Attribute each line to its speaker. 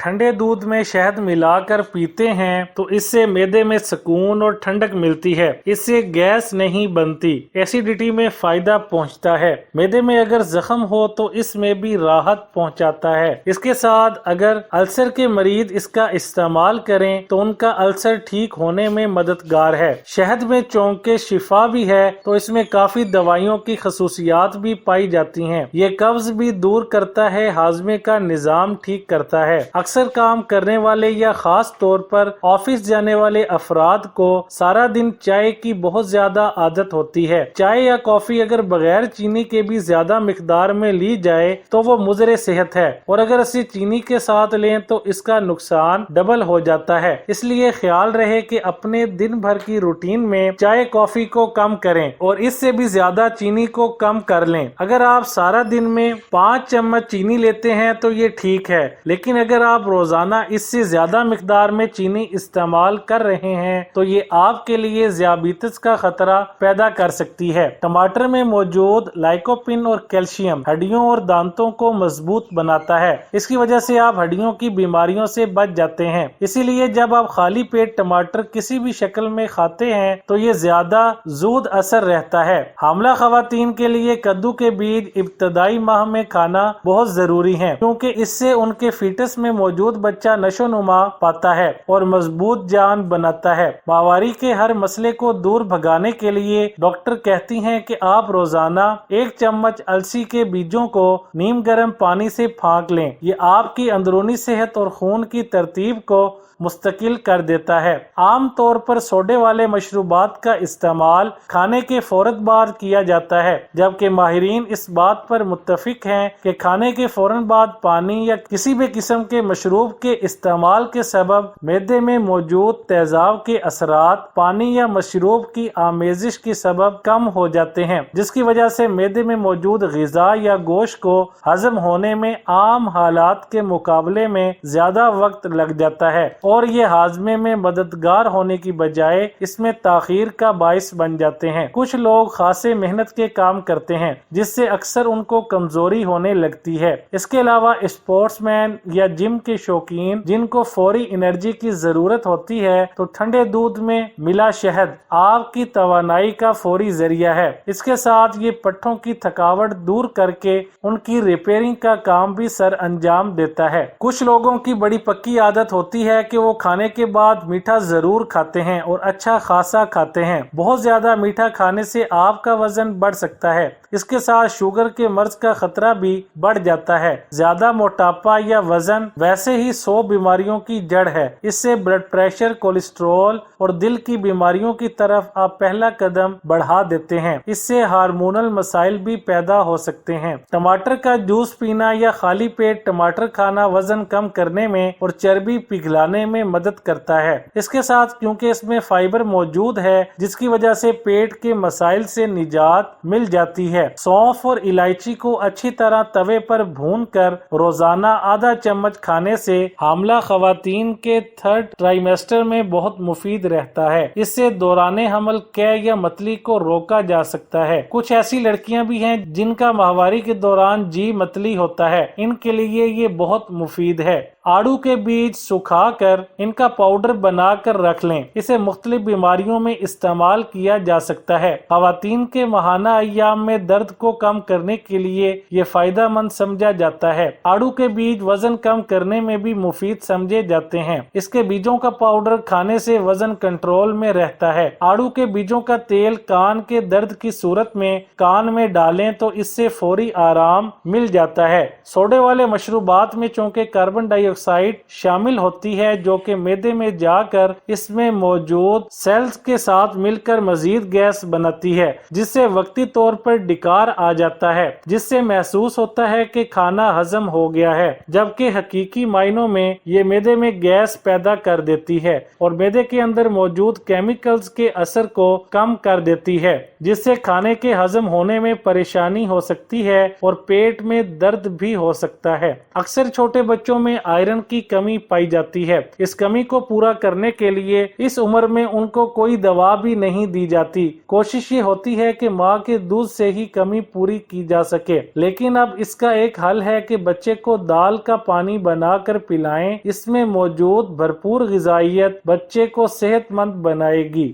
Speaker 1: ठंडे दूध में शहद मिलाकर पीते हैं तो इससे मैदे में सुकून और ठंडक मिलती है। इससे गैस नहीं बनती, एसिडिटी में फायदा पहुंचता है। मैदे में अगर जख्म हो तो इसमें भी राहत पहुंचाता है। इसके साथ अगर अल्सर के मरीज इसका इस्तेमाल करें तो उनका अल्सर ठीक होने में मददगार है। शहद में चौंके शिफा भी है तो इसमें काफी दवाइयों की खसूसियात भी पाई जाती हैं। ये कब्ज भी दूर करता है, हाजमे का निजाम ठीक करता है। अक्सर काम करने वाले या खास तौर पर ऑफिस जाने वाले अफराद को सारा दिन चाय की बहुत ज्यादा आदत होती है। चाय या कॉफी अगर बगैर चीनी के भी ज्यादा मिकदार में ली जाए तो वो मुजरे सेहत है, और अगर इसे चीनी के साथ लें तो इसका नुकसान डबल हो जाता है। इसलिए ख्याल रहे कि अपने दिन भर की रूटीन में चाय कॉफी को कम करें और इससे भी ज्यादा चीनी को कम कर लें। अगर आप सारा दिन में 5 चम्मच चीनी लेते हैं तो ये ठीक है, लेकिन अगर आप रोजाना इससे ज्यादा मिकदार में चीनी इस्तेमाल कर रहे हैं तो ये आपके लिए ज़ियाबीतिस का खतरा पैदा कर सकती है। टमाटर में मौजूद लाइकोपिन और कैल्शियम हड्डियों और दांतों को मजबूत बनाता है। इसकी वजह से आप हड्डियों की बीमारियों से बच जाते हैं। इसीलिए जब आप खाली पेट टमाटर किसी भी शक्ल में खाते हैं तो ये ज्यादा ज़ूद असर रहता है। हामला खवातीन के लिए कद्दू के बीज इब्तदाई माह में खाना बहुत जरूरी है, क्योंकि इससे उनके फीटस में मौजूद बच्चा नशोनुमा पाता है और मजबूत जान बनाता है। माहवारी के हर मसले को दूर भगाने के लिए डॉक्टर कहती हैं कि आप रोजाना 1 चम्मच अलसी के बीजों को नीम गर्म पानी से फाँक लें। ये आपकी अंदरूनी सेहत और खून की तरतीब को मुस्तकिल कर देता है। आम तौर पर सोडे वाले मशरूबात का इस्तेमाल खाने के फौरन बाद किया जाता है, जबकि माहिरीन इस बात पर मुत्तफिक हैं कि खाने के फौरन बाद पानी या किसी भी किस्म के मशरूब के इस्तेमाल के सबब मैदे में मौजूद तेजाब के असरात पानी या मशरूब की आमेजिश के सबब कम हो जाते हैं, जिसकी वजह से मैदे में मौजूद ग़िज़ा या गोश्त को हजम होने में आम हालात के मुकाबले में ज्यादा वक्त लग जाता है और ये हाजमे में मददगार होने की बजाय इसमें ताखीर का बाइस बन जाते हैं। कुछ लोग खासे मेहनत के काम करते हैं जिससे अक्सर उनको कमजोरी होने लगती है। इसके अलावा स्पोर्ट्समैन या जिम के शौकीन जिनको फौरी एनर्जी की जरूरत होती है तो ठंडे दूध में मिला शहद आपकी तवानाई का फौरी जरिया है। इसके साथ ये पट्ठों की थकावट दूर करके उनकी रिपेयरिंग का काम भी सर अंजाम देता है। कुछ लोगों की बड़ी पक्की आदत होती है कि वो खाने के बाद मीठा जरूर खाते हैं और अच्छा खासा खाते हैं। बहुत ज्यादा मीठा खाने से आपका वजन बढ़ सकता है। इसके साथ शुगर के मर्ज का खतरा भी बढ़ जाता है। ज्यादा मोटापा या वजन वैसे ही 100 बीमारियों की जड़ है। इससे ब्लड प्रेशर, कोलेस्ट्रॉल और दिल की बीमारियों की तरफ आप पहला कदम बढ़ा देते हैं। इससे हार्मोनल मसाइल भी पैदा हो सकते हैं। टमाटर का जूस पीना या खाली पेट टमाटर खाना वजन कम करने में और चर्बी पिघलाने में मदद करता है। इसके साथ क्योंकि इसमें फाइबर मौजूद है जिसकी वजह से पेट के मसाइल से निजात मिल जाती है। सौंफ और इलायची को अच्छी तरह तवे पर भूनकर रोजाना आधा चम्मच खाने से हामला खवातीन के 3rd ट्राइमेस्टर में बहुत मुफीद रहता है। इससे दौराने हमल कै या मतली को रोका जा सकता है। कुछ ऐसी लड़कियां भी हैं जिनका माहवारी के दौरान जी मतली होता है, इनके लिए ये बहुत मुफीद है। आड़ू के बीज सुखाकर इनका पाउडर बनाकर रख लें। इसे मुख्तलिफ बीमारियों में इस्तेमाल किया जा सकता है। खवातीन के माहाना अय्याम में दर्द को कम करने के लिए ये फायदा मंद समझा जाता है। आड़ू के बीज वजन कम करने में भी मुफीद समझे जाते हैं। इसके बीजों का पाउडर खाने से वजन कंट्रोल में रहता है। आड़ू के बीजों का तेल कान के दर्द की सूरत में कान में डालें तो इससे फौरी आराम मिल जाता है। सोडे वाले मशरूबात में चूंकि कार्बन डाइऑक्साइड शामिल होती है जो कि मैदे में जाकर इसमें मौजूद सेल्स के साथ मिलकर मजीद गैस बनाती है, जिससे वक्ती तौर पर डिकार आ जाता है, जिससे महसूस होता है कि खाना हजम हो गया है, जबकि हकीकी मायनों में ये मैदे में गैस पैदा कर देती है और मैदे के अंदर मौजूद केमिकल्स के असर को कम कर देती है, जिससे खाने के हजम होने में परेशानी हो सकती है और पेट में दर्द भी हो सकता है। अक्सर छोटे बच्चों में आयरन की कमी पाई जाती है। इस कमी को पूरा करने के लिए इस उम्र में उनको कोई दवा भी नहीं दी जाती। कोशिश ये होती है कि माँ के दूध से ही कमी पूरी की जा सके, लेकिन अब इसका एक हल है कि बच्चे को दाल का पानी बनाकर पिलाएं। इसमें मौजूद भरपूर ग़िज़ाइयत बच्चे को सेहतमंद बनाएगी।